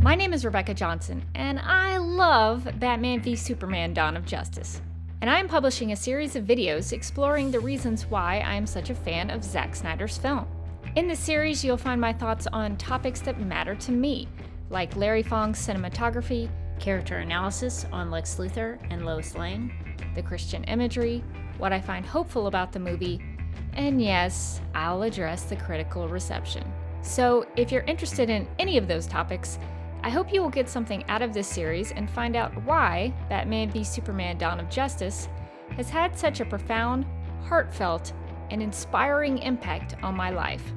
My name is Rebecca Johnson, and I love Batman v Superman: Dawn of Justice. And I am publishing a series of videos exploring the reasons why I am such a fan of Zack Snyder's film. In this series, you'll find my thoughts on topics that matter to me, like Larry Fong's cinematography, character analysis on Lex Luthor and Lois Lane, the Christian imagery, what I find hopeful about the movie, and yes, I'll address the critical reception. So if you're interested in any of those topics, I hope you will get something out of this series and find out why Batman v Superman: Dawn of Justice has had such a profound, heartfelt, and inspiring impact on my life.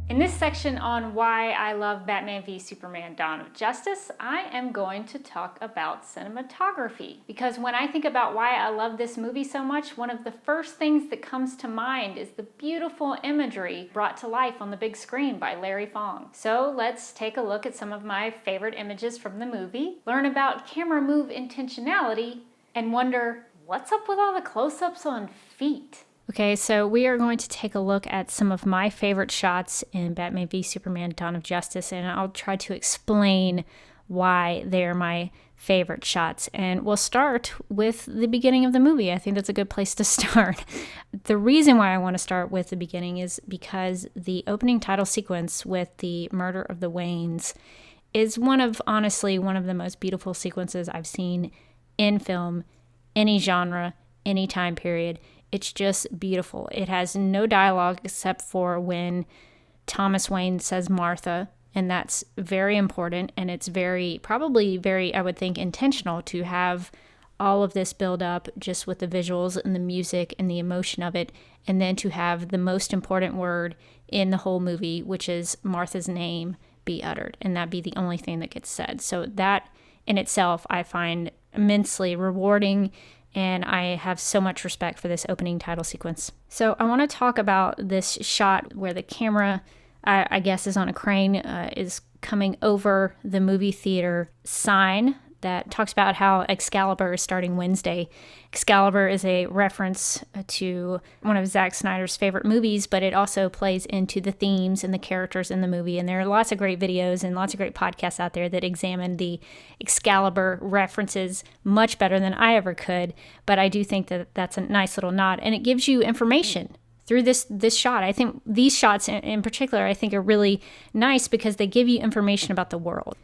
In this section on why I love Batman v Superman: Dawn of Justice, I am going to talk about cinematography. Because when I think about why I love this movie so much, one of the first things that comes to mind is the beautiful imagery brought to life on the big screen by Larry Fong. So let's take a look at some of my favorite images from the movie, learn about camera move intentionality, and wonder, what's up with all the close-ups on feet? Okay, so we are going to take a look at some of my favorite shots in Batman v Superman: Dawn of Justice, and I'll try to explain why they're my favorite shots. And we'll start with the beginning of the movie. I think that's a good place to start. The reason why I want to start with the beginning is because the opening title sequence with the murder of the Waynes is honestly one of the most beautiful sequences I've seen in film, any genre, any time period. It's just beautiful. It has no dialogue except for when Thomas Wayne says Martha, and that's very important, and it's probably very, I would think, intentional to have all of this build up just with the visuals and the music and the emotion of it, and then to have the most important word in the whole movie, which is Martha's name, be uttered, and that be the only thing that gets said. So that in itself I find immensely rewarding, and I have so much respect for this opening title sequence. So I want to talk about this shot where the camera, I guess, is on a crane, is coming over the movie theater sign that talks about how Excalibur is starting Wednesday. Excalibur is a reference to one of Zack Snyder's favorite movies, but it also plays into the themes and the characters in the movie. And there are lots of great videos and lots of great podcasts out there that examine the Excalibur references much better than I ever could. But I do think that that's a nice little nod, and it gives you information through this shot. I think these shots in particular, I think, are really nice because they give you information about the world.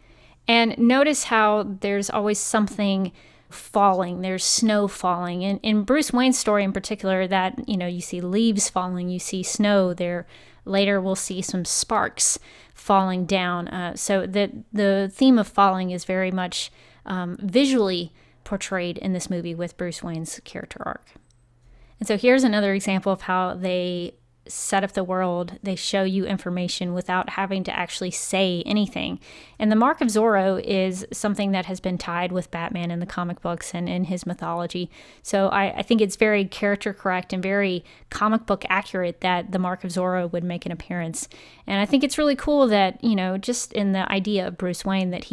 And notice how there's always something falling. There's snow falling. And in Bruce Wayne's story in particular, that, you see leaves falling, you see snow there. Later we'll see some sparks falling down. So the theme of falling is very much visually portrayed in this movie with Bruce Wayne's character arc. And so here's another example of how they set up the world. They show you information without having to actually say anything. And the Mark of Zorro is something that has been tied with Batman in the comic books and in his mythology. So I think it's very character correct and very comic book accurate that the Mark of Zorro would make an appearance. And I think it's really cool that, just in the idea of Bruce Wayne, that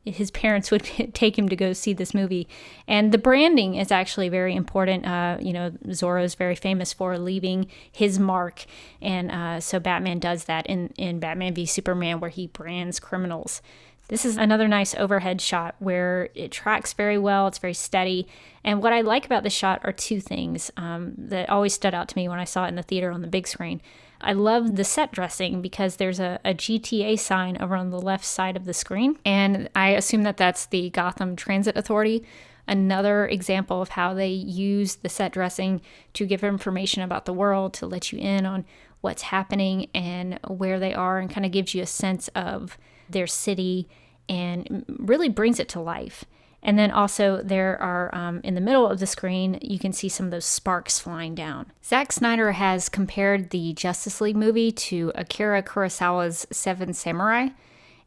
his parents would take him to go see this movie. And the branding is actually very important. Zorro is very famous for leaving his mark. And so Batman does that in Batman v Superman, where he brands criminals. This is another nice overhead shot where it tracks very well. It's very steady. And what I like about this shot are two things that always stood out to me when I saw it in the theater on the big screen. I love the set dressing because there's a GTA sign over on the left side of the screen. And I assume that that's the Gotham Transit Authority. Another example of how they use the set dressing to give information about the world, to let you in on what's happening and where they are, and kind of gives you a sense of their city and really brings it to life. And then also there are, in the middle of the screen, you can see some of those sparks flying down. Zack Snyder has compared the Justice League movie to Akira Kurosawa's Seven Samurai.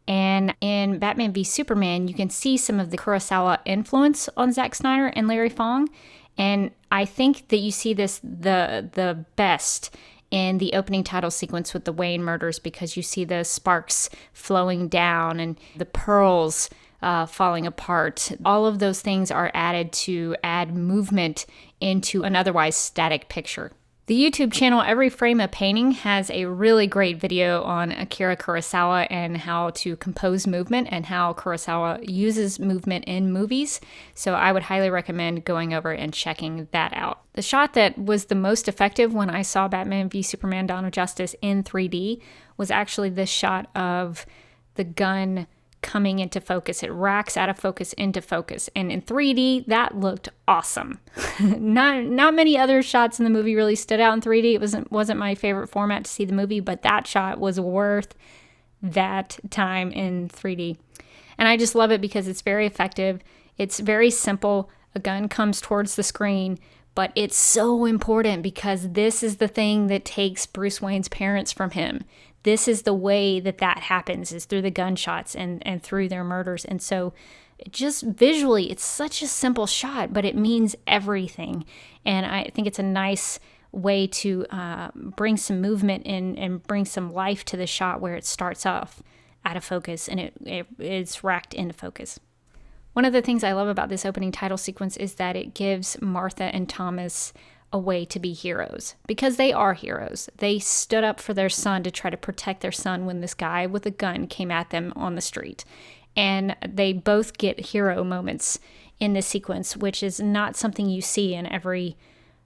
And in Batman v Superman, you can see some of the Kurosawa influence on Zack Snyder and Larry Fong. And I think that you see this the best in the opening title sequence with the Wayne murders, because you see the sparks flowing down and the pearls falling apart. All of those things are added to add movement into an otherwise static picture. The YouTube channel Every Frame a Painting has a really great video on Akira Kurosawa and how to compose movement and how Kurosawa uses movement in movies. So I would highly recommend going over and checking that out. The shot that was the most effective when I saw Batman v Superman: Dawn of Justice in 3D was actually this shot of the gun coming into focus. It racks out of focus into focus. And in 3D, that looked awesome. Not many other shots in the movie really stood out in 3D. It wasn't my favorite format to see the movie, but that shot was worth that time in 3D. And I just love it because it's very effective. It's very simple. A gun comes towards the screen, but it's so important because this is the thing that takes Bruce Wayne's parents from him. This is the way that happens, is through the gunshots and through their murders. And so just visually, it's such a simple shot, but it means everything. And I think it's a nice way to bring some movement in and bring some life to the shot where it starts off out of focus and it's racked into focus. One of the things I love about this opening title sequence is that it gives Martha and Thomas a way to be heroes, because they are heroes. They stood up for their son to try to protect their son when this guy with a gun came at them on the street. And they both get hero moments in this sequence, which is not something you see in every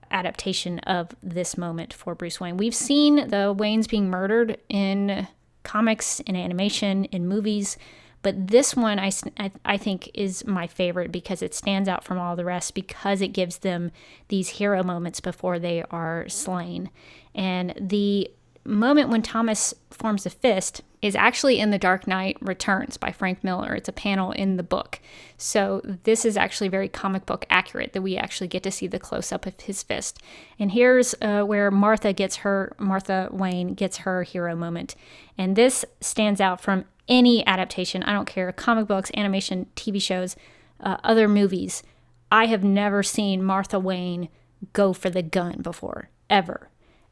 adaptation of this moment for Bruce Wayne. We've seen the Waynes being murdered in comics, in animation, in movies, but this one I think is my favorite because it stands out from all the rest, because it gives them these hero moments before they are slain. And the moment when Thomas forms a fist is actually in The Dark Knight Returns by Frank Miller. It's a panel in the book. So this is actually very comic book accurate, that we actually get to see the close-up of his fist. And here's where Martha Wayne gets her hero moment. And this stands out from any adaptation. I don't care, comic books, animation, TV shows, other movies. I have never seen Martha Wayne go for the gun before, ever.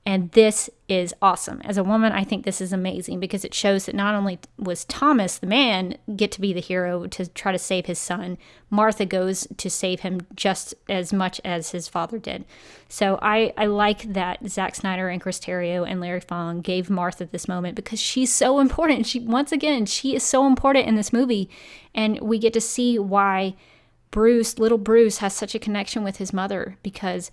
And this is awesome. As a woman, I think this is amazing because it shows that not only was Thomas, the man, get to be the hero to try to save his son, Martha goes to save him just as much as his father did. So I like that Zack Snyder and Chris Terrio and Larry Fong gave Martha this moment because she's so important. She is so important in this movie. And we get to see why little Bruce has such a connection with his mother, because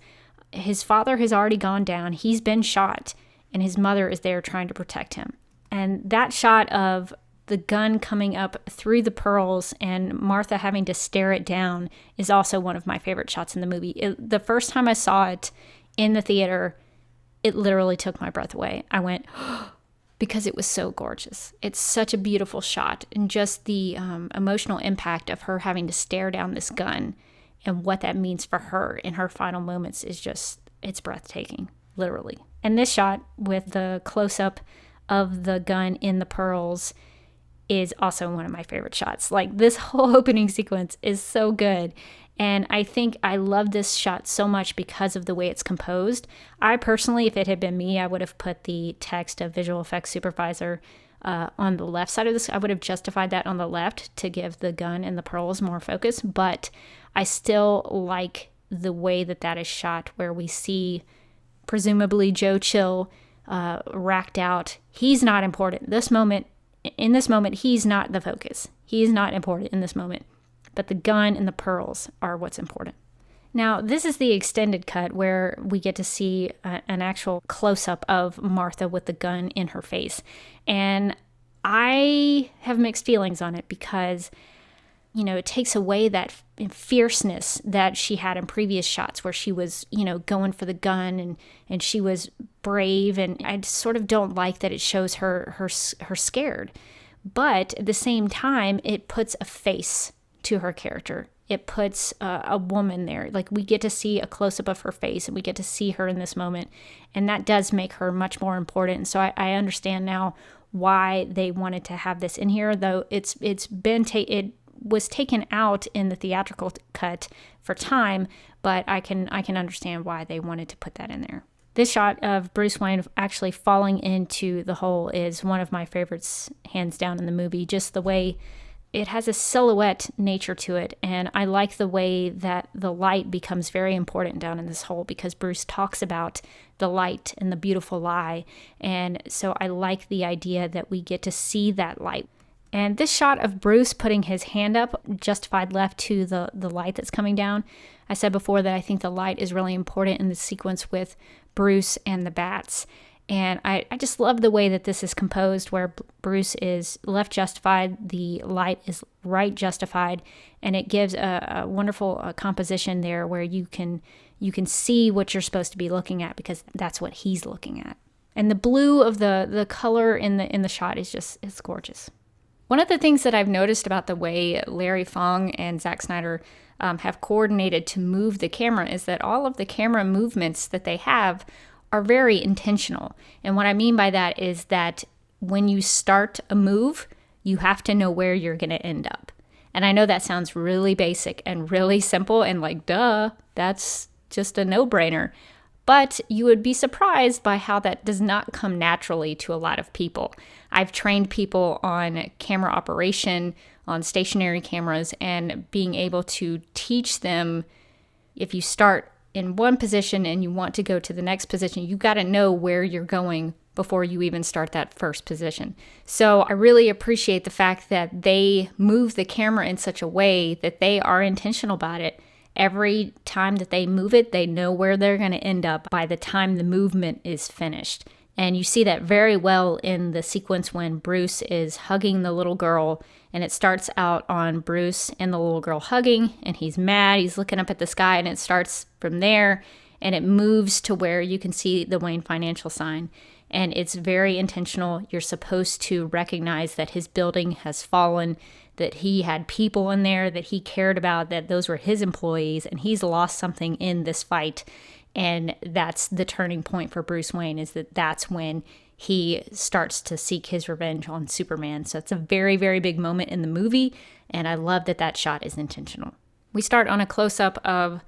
his father has already gone down. He's been shot, and his mother is there trying to protect him. And that shot of the gun coming up through the pearls and Martha having to stare it down is also one of my favorite shots in the movie. The first time I saw it in the theater, it literally took my breath away. I went, because it was so gorgeous. It's such a beautiful shot, and just the emotional impact of her having to stare down this gun and what that means for her in her final moments is it's breathtaking, literally. And this shot with the close-up of the gun in the pearls is also one of my favorite shots. Like, this whole opening sequence is so good. And I think I love this shot so much because of the way it's composed. I personally, if it had been me, I would have put the text of visual effects supervisor on the left side of this. I would have justified that on the left to give the gun and the pearls more focus, but I still like the way that is shot, where we see presumably Joe Chill racked out. He's not important. In this moment, he's not the focus. He's not important in this moment, but the gun and the pearls are what's important. Now, this is the extended cut where we get to see an actual close-up of Martha with the gun in her face. And I have mixed feelings on it because, it takes away that fierceness that she had in previous shots where she was, going for the gun and she was brave. And I sort of don't like that it shows her scared. But at the same time, it puts a face to her character. It puts a woman there. Like, we get to see a close-up of her face, and we get to see her in this moment, and that does make her much more important. And so I understand now why they wanted to have this in here, though it was taken out in the theatrical cut for time, but I can understand why they wanted to put that in there. This shot of Bruce Wayne actually falling into the hole is one of my favorites, hands down, in the movie. Just the way it has a silhouette nature to it, and I like the way that the light becomes very important down in this hole, because Bruce talks about the light and the beautiful lie, and so I like the idea that we get to see that light. And this shot of Bruce putting his hand up, justified left to the light that's coming down, I said before that I think the light is really important in the sequence with Bruce and the bats. And I just love the way that this is composed, where Bruce is left justified, the light is right justified, and it gives a wonderful composition there where you can see what you're supposed to be looking at, because that's what he's looking at. And the blue of the color in the shot is it's gorgeous. One of the things that I've noticed about the way Larry Fong and Zack Snyder have coordinated to move the camera is that all of the camera movements that they have are very intentional. And what I mean by that is that when you start a move, you have to know where you're going to end up. And I know that sounds really basic and really simple and like, duh, that's just a no-brainer. But you would be surprised by how that does not come naturally to a lot of people. I've trained people on camera operation, on stationary cameras, and being able to teach them, if you start in one position and you want to go to the next position, you got to know where you're going before you even start that first position. So I really appreciate the fact that they move the camera in such a way that they are intentional about it. Every time that they move it, they know where they're going to end up by the time the movement is finished. And you see that very well in the sequence when Bruce is hugging the little girl, and it starts out on Bruce and the little girl hugging, and he's mad, he's looking up at the sky, and it starts from there, and it moves to where you can see the Wayne Financial sign. And it's very intentional. You're supposed to recognize that his building has fallen, that he had people in there that he cared about, that those were his employees, and he's lost something in this fight. And that's the turning point for Bruce Wayne, is that's when he starts to seek his revenge on Superman. So it's a very, very big moment in the movie, and I love that shot is intentional. We start on a close-up of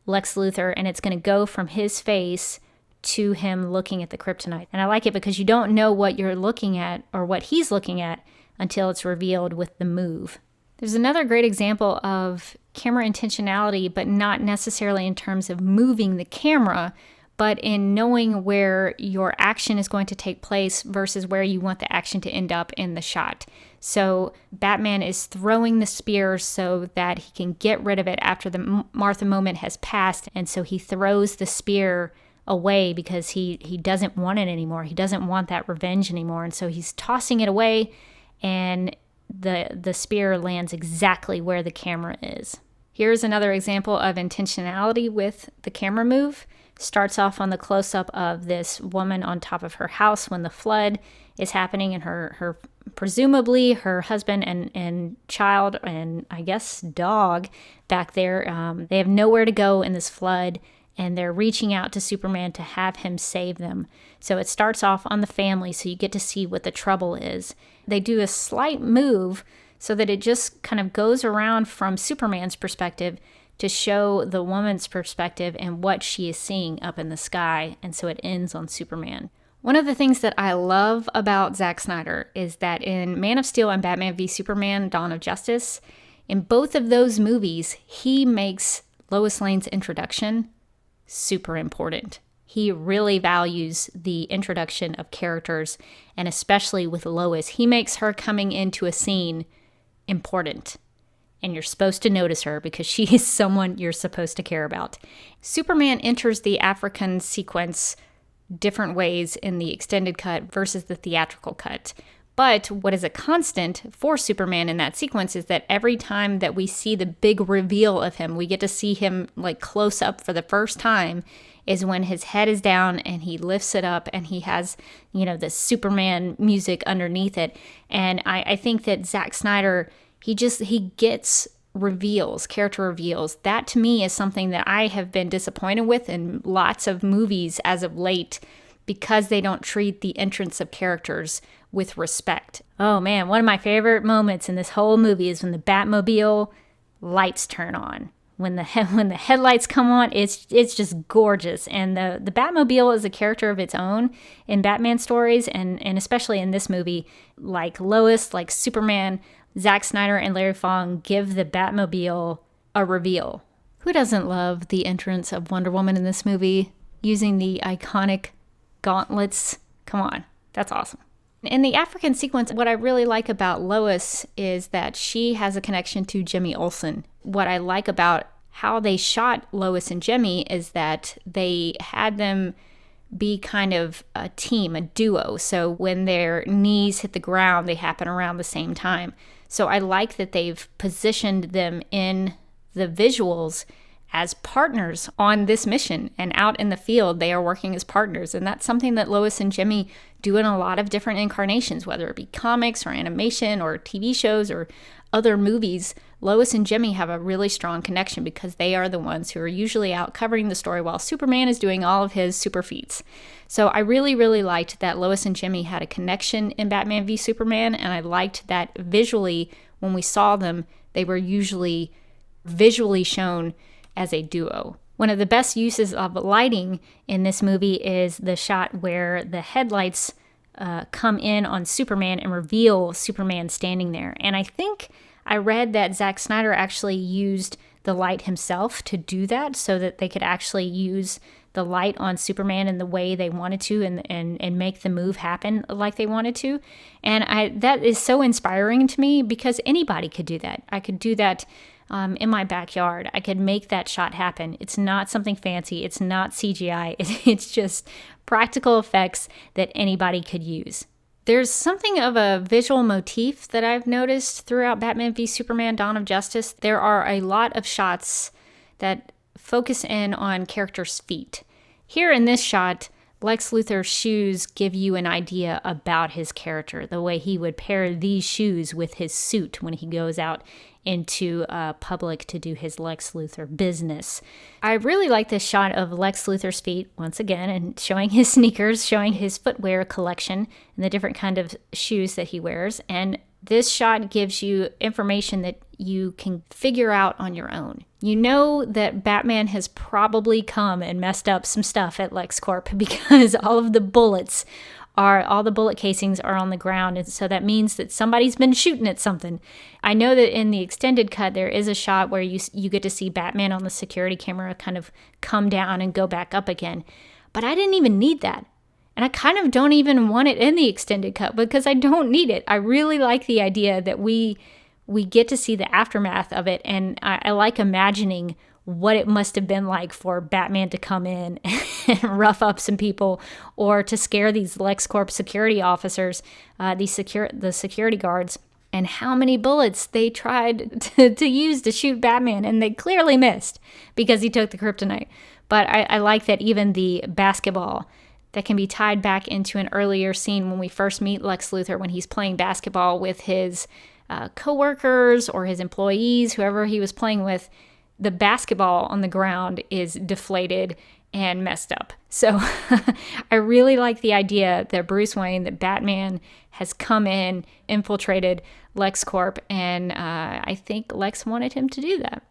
Lex Luthor, and it's going to go from his face to him looking at the kryptonite. And I like it because you don't know what you're looking at or what he's looking at until it's revealed with the move. There's another great example of camera intentionality, but not necessarily in terms of moving the camera, but in knowing where your action is going to take place versus where you want the action to end up in the shot. So Batman is throwing the spear so that he can get rid of it after the Martha moment has passed, and so he throws the spear away because he doesn't want it anymore. He doesn't want that revenge anymore, and so he's tossing it away, and the spear lands exactly where the camera is. Here's another example of intentionality with the camera move. Starts off on the close-up of this woman on top of her house when the flood is happening, and her presumably her husband and child and I guess dog back there. They have nowhere to go in this flood, and they're reaching out to Superman to have him save them. So it starts off on the family, so you get to see what the trouble is. They do a slight move so that it just kind of goes around from Superman's perspective to show the woman's perspective and what she is seeing up in the sky, and so it ends on Superman. One of the things that I love about Zack Snyder is that in Man of Steel and Batman v Superman: Dawn of Justice, in both of those movies, he makes Lois Lane's introduction super important. He really values the introduction of characters, and especially with Lois, he makes her coming into a scene important. And you're supposed to notice her because she is someone you're supposed to care about. Superman enters the African sequence different ways in the extended cut versus the theatrical cut. But what is a constant for Superman in that sequence is that every time that we see the big reveal of him, we get to see him like close up for the first time, is when his head is down and he lifts it up and he has, the Superman music underneath it. And I think that Zack Snyder, he gets reveals, character reveals. That to me is something that I have been disappointed with in lots of movies as of late, because they don't treat the entrance of characters with respect. Oh man, one of my favorite moments in this whole movie is when the Batmobile lights turn on. When the headlights come on, it's just gorgeous. And the Batmobile is a character of its own in Batman stories, and especially in this movie, like Lois, like Superman, Zack Snyder and Larry Fong give the Batmobile a reveal. Who doesn't love the entrance of Wonder Woman in this movie using the iconic gauntlets? Come on, that's awesome. In the African sequence, what I really like about Lois is that she has a connection to Jimmy Olsen. What I like about how they shot Lois and Jimmy is that they had them be kind of a team, a duo. So when their knees hit the ground, they happen around the same time. So I like that they've positioned them in the visuals as partners on this mission, and out in the field they are working as partners. And that's something that Lois and Jimmy do in a lot of different incarnations, whether it be comics or animation or TV shows or other movies. Lois and Jimmy have a really strong connection because they are the ones who are usually out covering the story while Superman is doing all of his super feats. So I really, really liked that Lois and Jimmy had a connection in Batman v Superman, and I liked that visually when we saw them, they were usually visually shown as a duo. One of the best uses of lighting in this movie is the shot where the headlights come in on Superman and reveal Superman standing there. And I think I read that Zack Snyder actually used the light himself to do that so that they could actually use the light on Superman in the way they wanted to and make the move happen like they wanted to. And that is so inspiring to me because anybody could do that. I could do that in my backyard. I could make that shot happen. It's not something fancy. It's not CGI. It's just practical effects that anybody could use. There's something of a visual motif that I've noticed throughout Batman v Superman: Dawn of Justice. There are a lot of shots that focus in on characters' feet. Here in this shot, Lex Luthor's shoes give you an idea about his character, the way he would pair these shoes with his suit when he goes out into public to do his Lex Luthor business. I really like this shot of Lex Luthor's feet, once again, and showing his sneakers, showing his footwear collection and the different kind of shoes that he wears. And this shot gives you information that you can figure out on your own. You know that Batman has probably come and messed up some stuff at LexCorp because all the bullet casings are on the ground, and so that means that somebody's been shooting at something. I know that in the extended cut there is a shot where you get to see Batman on the security camera kind of come down and go back up again, but I didn't even need that. And I kind of don't even want it in the extended cut because I don't need it. I really like the idea that we get to see the aftermath of it, and I like imagining what it must have been like for Batman to come in and rough up some people, or to scare these LexCorp security officers, the security guards, and how many bullets they tried to use to shoot Batman, and they clearly missed because he took the kryptonite. But I like that even the basketball that can be tied back into an earlier scene when we first meet Lex Luthor, when he's playing basketball with his co-workers or his employees, whoever he was playing with. The basketball on the ground is deflated and messed up. So I really like the idea that Bruce Wayne, that Batman has come in, infiltrated LexCorp, and I think Lex wanted him to do that.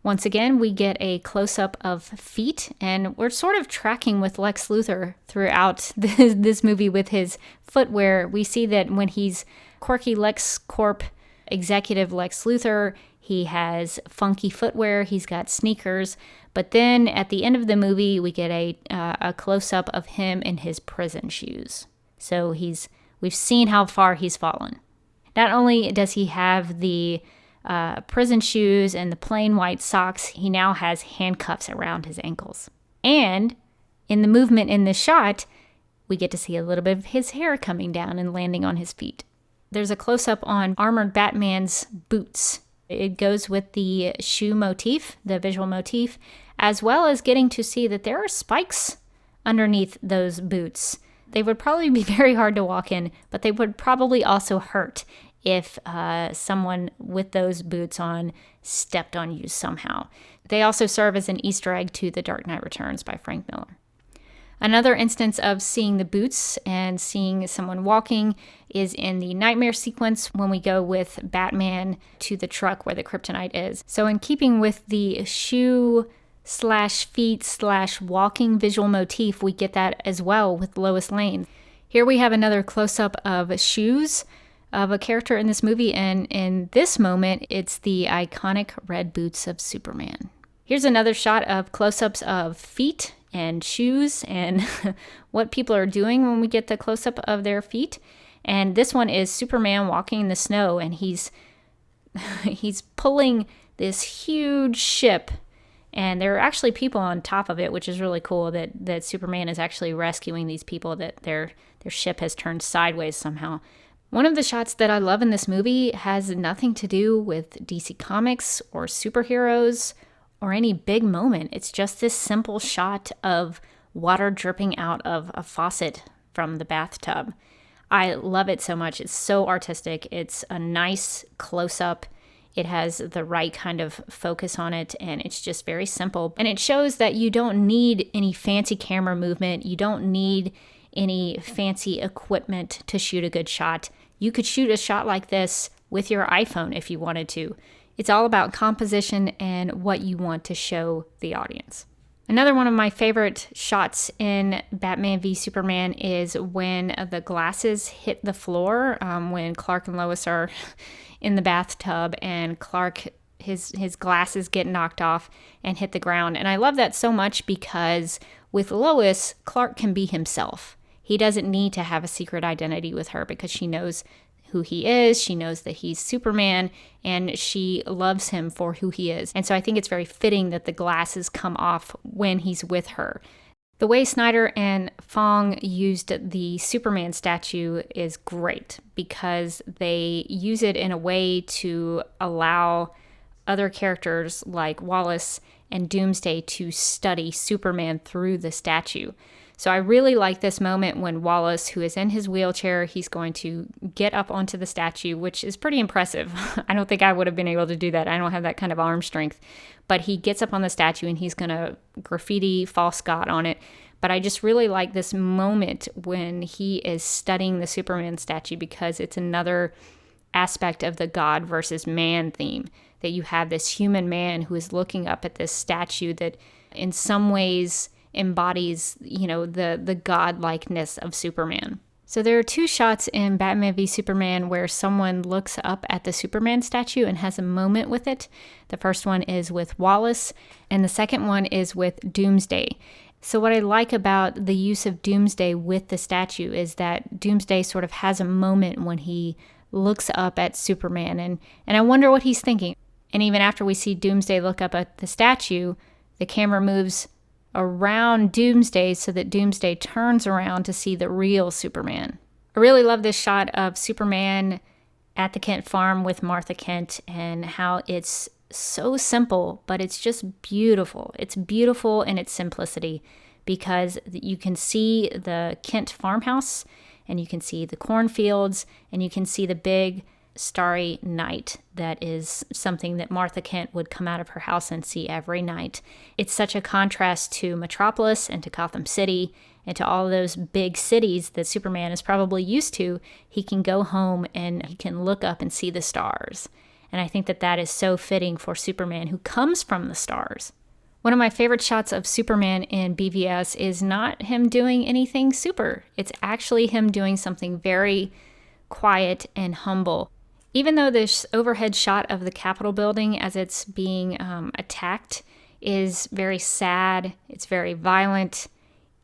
Once again, we get a close-up of feet, and we're sort of tracking with Lex Luthor throughout this movie with his footwear. We see that when he's quirky LexCorp executive Lex Luthor, he has funky footwear, he's got sneakers, but then at the end of the movie, we get a close-up of him in his prison shoes. So we've seen how far he's fallen. Not only does he have the prison shoes and the plain white socks, he now has handcuffs around his ankles. And in the movement in this shot, we get to see a little bit of his hair coming down and landing on his feet. There's a close-up on Armored Batman's boots. It goes with the shoe motif, the visual motif, as well as getting to see that there are spikes underneath those boots. They would probably be very hard to walk in, but they would probably also hurt if someone with those boots on stepped on you somehow. They also serve as an Easter egg to The Dark Knight Returns by Frank Miller. Another instance of seeing the boots and seeing someone walking is in the nightmare sequence when we go with Batman to the truck where the kryptonite is. So in keeping with the shoe/feet/walking visual motif, we get that as well with Lois Lane. Here we have another close-up of shoes of a character in this movie, and in this moment, it's the iconic red boots of Superman. Here's another shot of close-ups of feet and shoes and what people are doing when we get the close-up of their feet. And this one is Superman walking in the snow, and he's pulling this huge ship, and there are actually people on top of it, which is really cool that Superman is actually rescuing these people, that their ship has turned sideways somehow. One of the shots that I love in this movie has nothing to do with DC Comics or superheroes or any big moment. It's just this simple shot of water dripping out of a faucet from the bathtub. I love it so much. It's so artistic. It's a nice close-up. It has the right kind of focus on it, and it's just very simple. And it shows that you don't need any fancy camera movement. You don't need any fancy equipment to shoot a good shot. You could shoot a shot like this with your iPhone if you wanted to. It's all about composition and what you want to show the audience. Another one of my favorite shots in Batman v Superman is when the glasses hit the floor, when Clark and Lois are in the bathtub and Clark, his glasses get knocked off and hit the ground. And I love that so much because with Lois, Clark can be himself. He doesn't need to have a secret identity with her because she knows who he is. She knows that he's Superman, and she loves him for who he is. And so I think it's very fitting that the glasses come off when he's with her. The way Snyder and Fong used the Superman statue is great because they use it in a way to allow other characters like Wallace and Doomsday to study Superman through the statue. So I really like this moment when Wallace, who is in his wheelchair, he's going to get up onto the statue, which is pretty impressive. I don't think I would have been able to do that. I don't have that kind of arm strength. But he gets up on the statue and he's going to graffiti false god on it. But I just really like this moment when he is studying the Superman statue because it's another aspect of the God versus man theme, that you have this human man who is looking up at this statue that in some ways embodies, the godlikeness of Superman. So there are two shots in Batman v Superman where someone looks up at the Superman statue and has a moment with it. The first one is with Wallace, and the second one is with Doomsday. So what I like about the use of Doomsday with the statue is that Doomsday sort of has a moment when he looks up at Superman, and I wonder what he's thinking. And even after we see Doomsday look up at the statue, the camera moves around Doomsday so that Doomsday turns around to see the real Superman. I really love this shot of Superman at the Kent farm with Martha Kent and how it's so simple, but it's just beautiful. It's beautiful in its simplicity because you can see the Kent farmhouse and you can see the cornfields and you can see the big starry night that is something that Martha Kent would come out of her house and see every night. It's such a contrast to Metropolis and to Gotham City and to all those big cities that Superman is probably used to. He can go home and he can look up and see the stars. And I think that is so fitting for Superman, who comes from the stars. One of my favorite shots of Superman in BVS is not him doing anything super. It's actually him doing something very quiet and humble. Even though this overhead shot of the Capitol building as it's being attacked is very sad, it's very violent,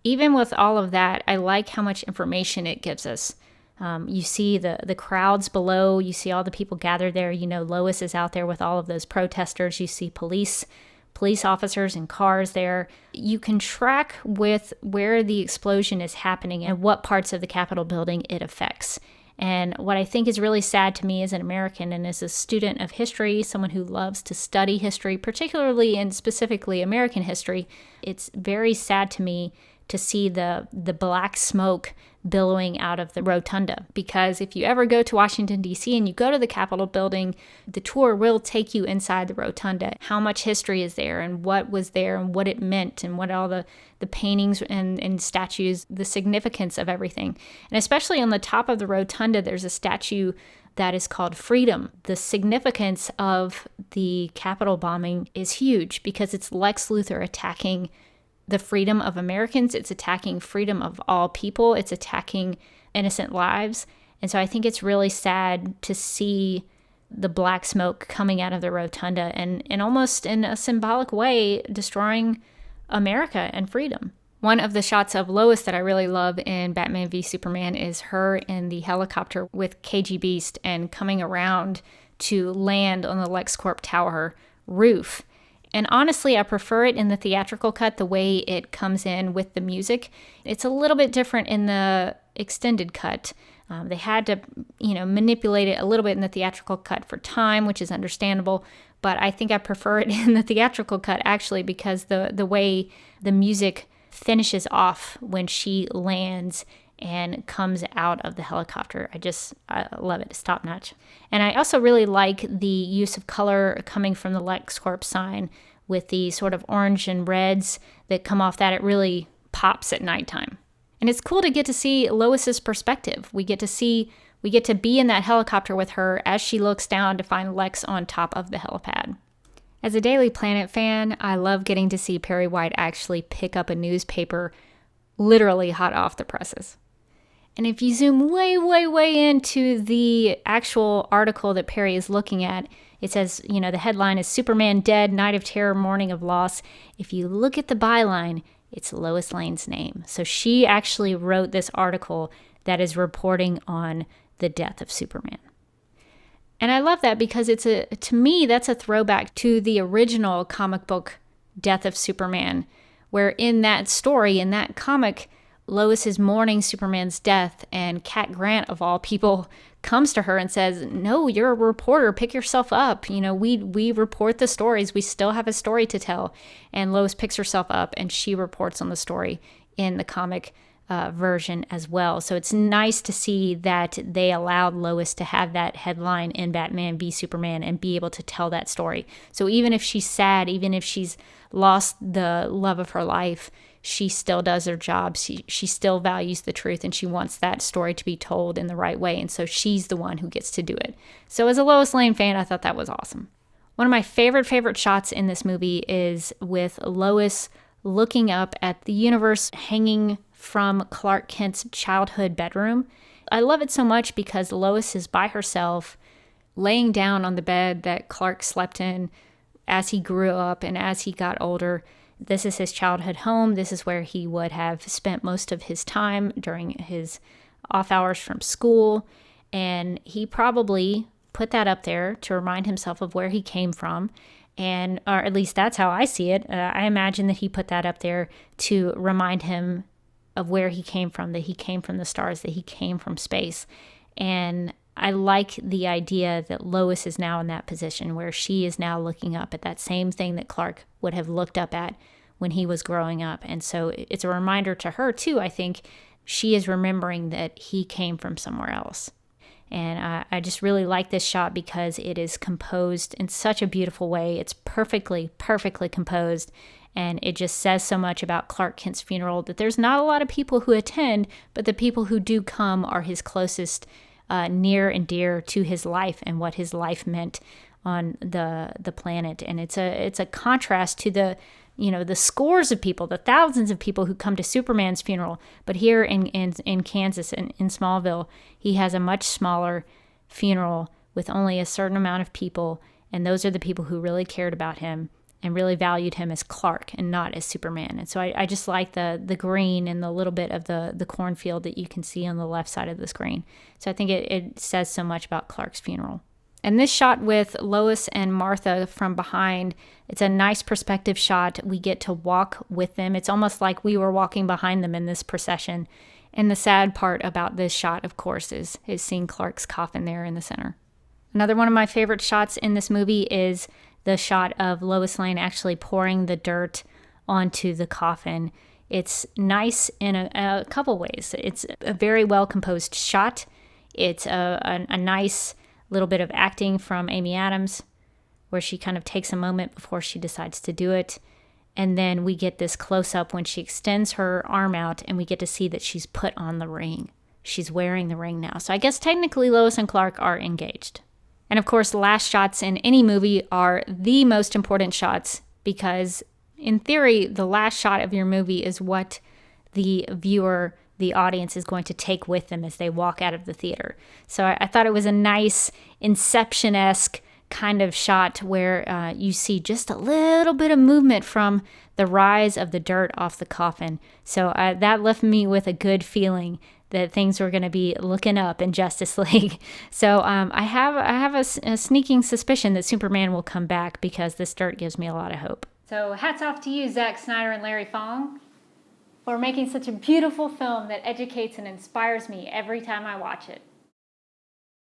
even with all of that, I like how much information it gives us. You see the crowds below, you see all the people gathered there. Lois is out there with all of those protesters. You see police officers and cars there. You can track with where the explosion is happening and what parts of the Capitol building it affects. And what I think is really sad to me as an American and as a student of history, someone who loves to study history, particularly and specifically American history, it's very sad to me to see the black smoke billowing out of the rotunda. Because if you ever go to Washington, D.C. and you go to the Capitol building, the tour will take you inside the rotunda. How much history is there and what was there and what it meant and what all the paintings and statues, the significance of everything. And especially on the top of the rotunda, there's a statue that is called Freedom. The significance of the Capitol bombing is huge because it's Lex Luthor attacking the freedom of Americans. It's attacking freedom of all people. It's attacking innocent lives. And so I think it's really sad to see the black smoke coming out of the rotunda and almost in a symbolic way destroying America and freedom. One of the shots of Lois that I really love in Batman v Superman is her in the helicopter with KG Beast and coming around to land on the LexCorp Tower roof. And honestly, I prefer it in the theatrical cut, the way it comes in with the music. It's a little bit different in the extended cut. They had to, manipulate it a little bit in the theatrical cut for time, which is understandable. But I think I prefer it in the theatrical cut, actually, because the way the music finishes off when she lands and comes out of the helicopter. I love it. It's top notch. And I also really like the use of color coming from the LexCorp sign with the sort of orange and reds that come off that. It really pops at nighttime. And it's cool to get to see Lois's perspective. We get to be in that helicopter with her as she looks down to find Lex on top of the helipad. As a Daily Planet fan, I love getting to see Perry White actually pick up a newspaper literally hot off the presses. And if you zoom way, way, way into the actual article that Perry is looking at, it says, the headline is Superman Dead, Night of Terror, Morning of Loss. If you look at the byline, it's Lois Lane's name. So she actually wrote this article that is reporting on the death of Superman. And I love that because to me, that's a throwback to the original comic book Death of Superman, where in that story, in that comic, Lois is mourning Superman's death, and Cat Grant, of all people, comes to her and says, no, you're a reporter, pick yourself up. We report the stories. We still have a story to tell. And Lois picks herself up and she reports on the story in the comic version as well. So it's nice to see that they allowed Lois to have that headline in Batman v Superman and be able to tell that story. So even if she's sad, even if she's lost the love of her life, she still does her job. She still values the truth, and she wants that story to be told in the right way. And so she's the one who gets to do it. So as a Lois Lane fan, I thought that was awesome. One of my favorite shots in this movie is with Lois looking up at the universe hanging from Clark Kent's childhood bedroom. I love it so much because Lois is by herself, laying down on the bed that Clark slept in as he grew up and as he got older. This is his childhood home. This is where he would have spent most of his time during his off hours from school. And he probably put that up there to remind himself of where he came from. Or at least that's how I see it. I imagine that he put that up there to remind him of where he came from, that he came from the stars, that he came from space. And I like the idea that Lois is now in that position where she is now looking up at that same thing that Clark would have looked up at when he was growing up. And so it's a reminder to her too. I think she is remembering that he came from somewhere else. And I just really like this shot because it is composed in such a beautiful way. It's perfectly composed. And it just says so much about Clark Kent's funeral that there's not a lot of people who attend, but the people who do come are his closest, near and dear to his life and what his life meant on the planet. And it's a contrast to the scores of people, the thousands of people who come to Superman's funeral. But here in Kansas, in Smallville, he has a much smaller funeral with only a certain amount of people. And those are the people who really cared about him and really valued him as Clark and not as Superman. And so I just like the green and the little bit of the cornfield that you can see on the left side of the screen. So I think it says so much about Clark's funeral. And this shot with Lois and Martha from behind, it's a nice perspective shot. We get to walk with them. It's almost like we were walking behind them in this procession. And the sad part about this shot, of course, is seeing Clark's coffin there in the center. Another one of my favorite shots in this movie is the shot of Lois Lane actually pouring the dirt onto the coffin. It's nice in a couple ways. It's a very well composed shot. It's a nice little bit of acting from Amy Adams, where she kind of takes a moment before she decides to do it. And then we get this close-up when she extends her arm out, and we get to see that she's put on the ring. She's wearing the ring now. So I guess technically Lois and Clark are engaged. And of course, last shots in any movie are the most important shots because, in theory, the last shot of your movie is what the viewer, the audience is going to take with them as they walk out of the theater. So I thought it was a nice Inception-esque kind of shot where you see just a little bit of movement from the rise of the dirt off the coffin. So that left me with a good feeling that things were going to be looking up in Justice League. So I have a sneaking suspicion that Superman will come back, because this dirt gives me a lot of hope. So hats off to you, Zack Snyder and Larry Fong, for making such a beautiful film that educates and inspires me every time I watch it.